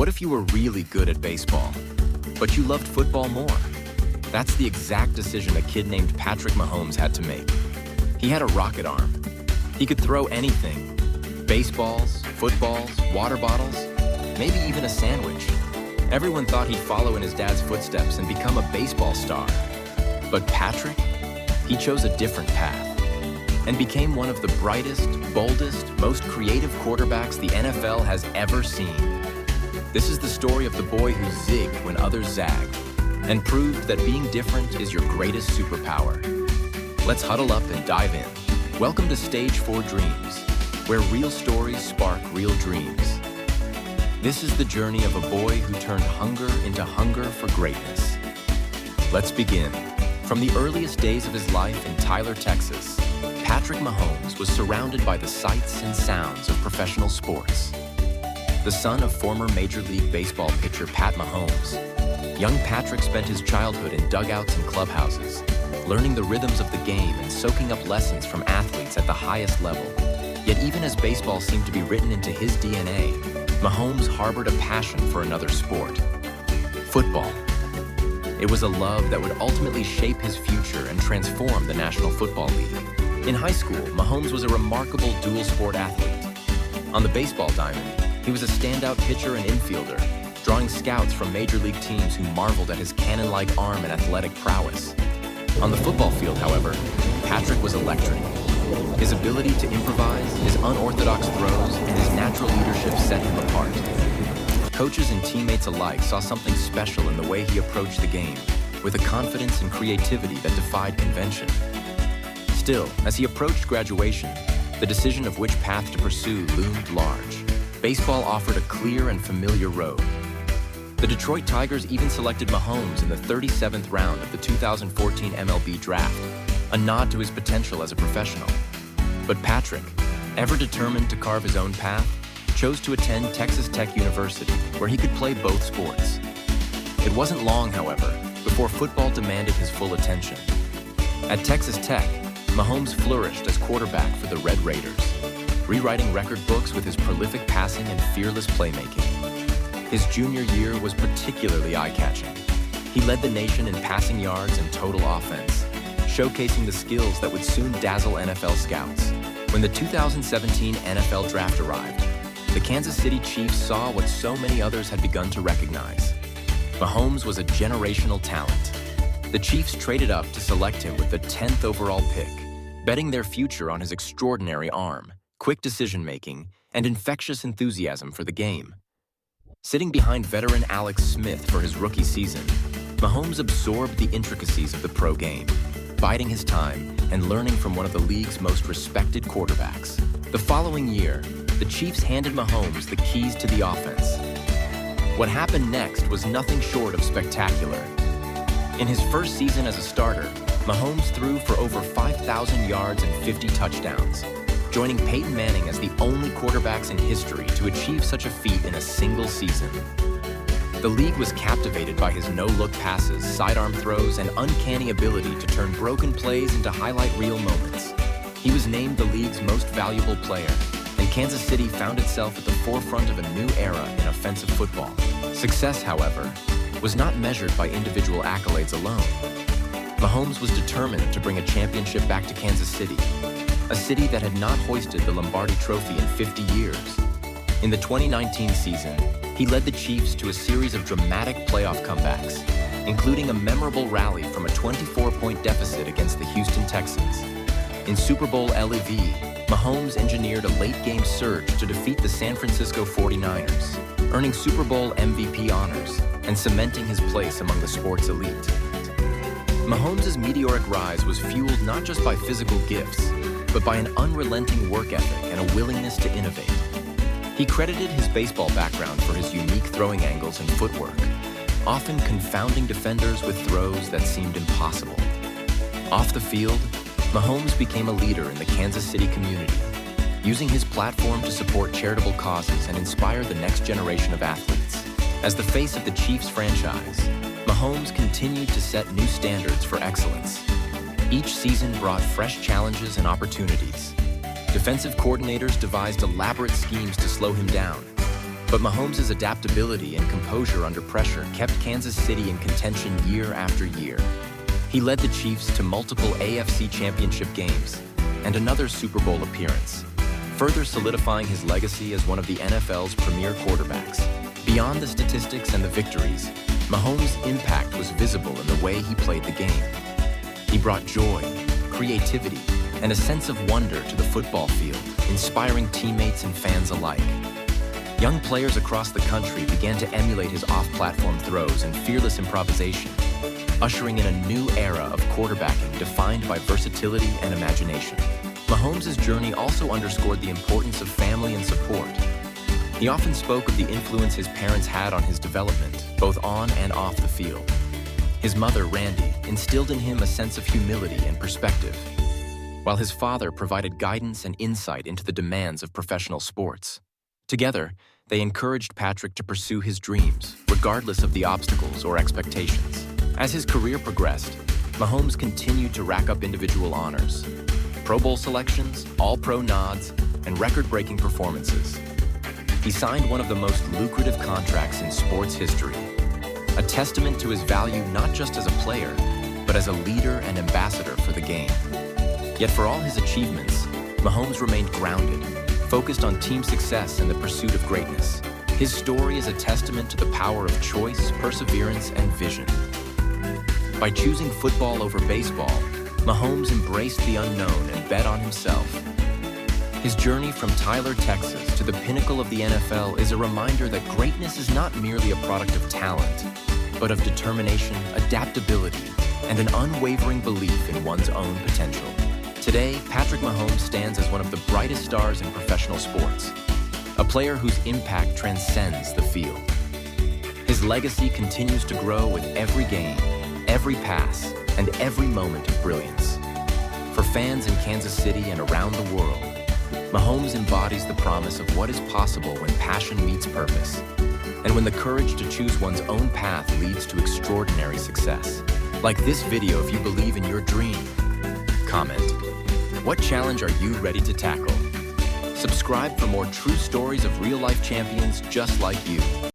What if you were really good at baseball, but you loved football more? That's the exact decision a kid named Patrick Mahomes had to make. He had a rocket arm. He could throw anything: baseballs, footballs, water bottles, maybe even a sandwich. Everyone thought he'd follow in his dad's footsteps and become a baseball star. But Patrick, he chose a different path and became one of the brightest, boldest, most creative quarterbacks the NFL has ever seen. This is the story of the boy who zigged when others zagged and proved that being different is your greatest superpower. Let's huddle up and dive in. Welcome to Stage 4 Dreams, where real stories spark real dreams. This is the journey of a boy who turned hunger into hunger for greatness. Let's begin. From the earliest days of his life in Tyler, Texas, Patrick Mahomes was surrounded by the sights and sounds of professional sports. The son of former Major League Baseball pitcher Pat Mahomes, young Patrick spent his childhood in dugouts and clubhouses, learning the rhythms of the game and soaking up lessons from athletes at the highest level. Yet even as baseball seemed to be written into his DNA, Mahomes harbored a passion for another sport: football. It was a love that would ultimately shape his future and transform the National Football League. In high school, Mahomes was a remarkable dual-sport athlete. On the baseball diamond, he was a standout pitcher and infielder, drawing scouts from major league teams who marveled at his cannon-like arm and athletic prowess. On the football field, however, Patrick was electric. His ability to improvise, his unorthodox throws, and his natural leadership set him apart. Coaches and teammates alike saw something special in the way he approached the game, with a confidence and creativity that defied convention. Still, as he approached graduation, the decision of which path to pursue loomed large. Baseball offered a clear and familiar road. The Detroit Tigers even selected Mahomes in the 37th round of the 2014 MLB draft, a nod to his potential as a professional. But Patrick, ever determined to carve his own path, chose to attend Texas Tech University, where he could play both sports. It wasn't long, however, before football demanded his full attention. At Texas Tech, Mahomes flourished as quarterback for the Red Raiders, rewriting record books with his prolific passing and fearless playmaking. His junior year was particularly eye-catching. He led the nation in passing yards and total offense, showcasing the skills that would soon dazzle NFL scouts. When the 2017 NFL Draft arrived, the Kansas City Chiefs saw what so many others had begun to recognize. Mahomes was a generational talent. The Chiefs traded up to select him with the 10th overall pick, betting their future on his extraordinary arm, quick decision-making, and infectious enthusiasm for the game. Sitting behind veteran Alex Smith for his rookie season, Mahomes absorbed the intricacies of the pro game, biding his time and learning from one of the league's most respected quarterbacks. The following year, the Chiefs handed Mahomes the keys to the offense. What happened next was nothing short of spectacular. In his first season as a starter, Mahomes threw for over 5,000 yards and 50 touchdowns, joining Peyton Manning as the only quarterbacks in history to achieve such a feat in a single season. The league was captivated by his no-look passes, sidearm throws, and uncanny ability to turn broken plays into highlight reel moments. He was named the league's most valuable player, and Kansas City found itself at the forefront of a new era in offensive football. Success, however, was not measured by individual accolades alone. Mahomes was determined to bring a championship back to Kansas City, a city that had not hoisted the Lombardi Trophy in 50 years. In the 2019 season, he led the Chiefs to a series of dramatic playoff comebacks, including a memorable rally from a 24-point deficit against the Houston Texans. In Super Bowl LEV, Mahomes engineered a late-game surge to defeat the San Francisco 49ers, earning Super Bowl MVP honors and cementing his place among the sport's elite. Mahomes' meteoric rise was fueled not just by physical gifts, but by an unrelenting work ethic and a willingness to innovate. He credited his baseball background for his unique throwing angles and footwork, often confounding defenders with throws that seemed impossible. Off the field, Mahomes became a leader in the Kansas City community, using his platform to support charitable causes and inspire the next generation of athletes. As the face of the Chiefs franchise, Mahomes continued to set new standards for excellence. Each season brought fresh challenges and opportunities. Defensive coordinators devised elaborate schemes to slow him down, But Mahomes' adaptability and composure under pressure kept Kansas City in contention year after year. He led the Chiefs to multiple AFC Championship games and another Super Bowl appearance, further solidifying his legacy as one of the NFL's premier quarterbacks. Beyond the statistics and the victories, Mahomes' impact was visible in the way he played the game. He brought joy, creativity, and a sense of wonder to the football field, inspiring teammates and fans alike. Young players across the country began to emulate his off-platform throws and fearless improvisation, ushering in a new era of quarterbacking defined by versatility and imagination. Mahomes' journey also underscored the importance of family and support. He often spoke of the influence his parents had on his development, both on and off the field. His mother, Randy, instilled in him a sense of humility and perspective, while his father provided guidance and insight into the demands of professional sports. Together, they encouraged Patrick to pursue his dreams, regardless of the obstacles or expectations. As his career progressed, Mahomes continued to rack up individual honors, Pro Bowl selections, All-Pro nods, and record-breaking performances. He signed one of the most lucrative contracts in sports history, a testament to his value not just as a player, but as a leader and ambassador for the game. Yet for all his achievements, Mahomes remained grounded, focused on team success and the pursuit of greatness. His story is a testament to the power of choice, perseverance, and vision. By choosing football over baseball, Mahomes embraced the unknown and bet on himself. His journey from Tyler, Texas to the pinnacle of the NFL is a reminder that greatness is not merely a product of talent, but of determination, adaptability, and an unwavering belief in one's own potential. Today, Patrick Mahomes stands as one of the brightest stars in professional sports, a player whose impact transcends the field. His legacy continues to grow with every game, every pass, and every moment of brilliance. For fans in Kansas City and around the world, Mahomes embodies the promise of what is possible when passion meets purpose, and when the courage to choose one's own path leads to extraordinary success. Like this video if you believe in your dream. Comment: what challenge are you ready to tackle? Subscribe for more true stories of real-life champions just like you.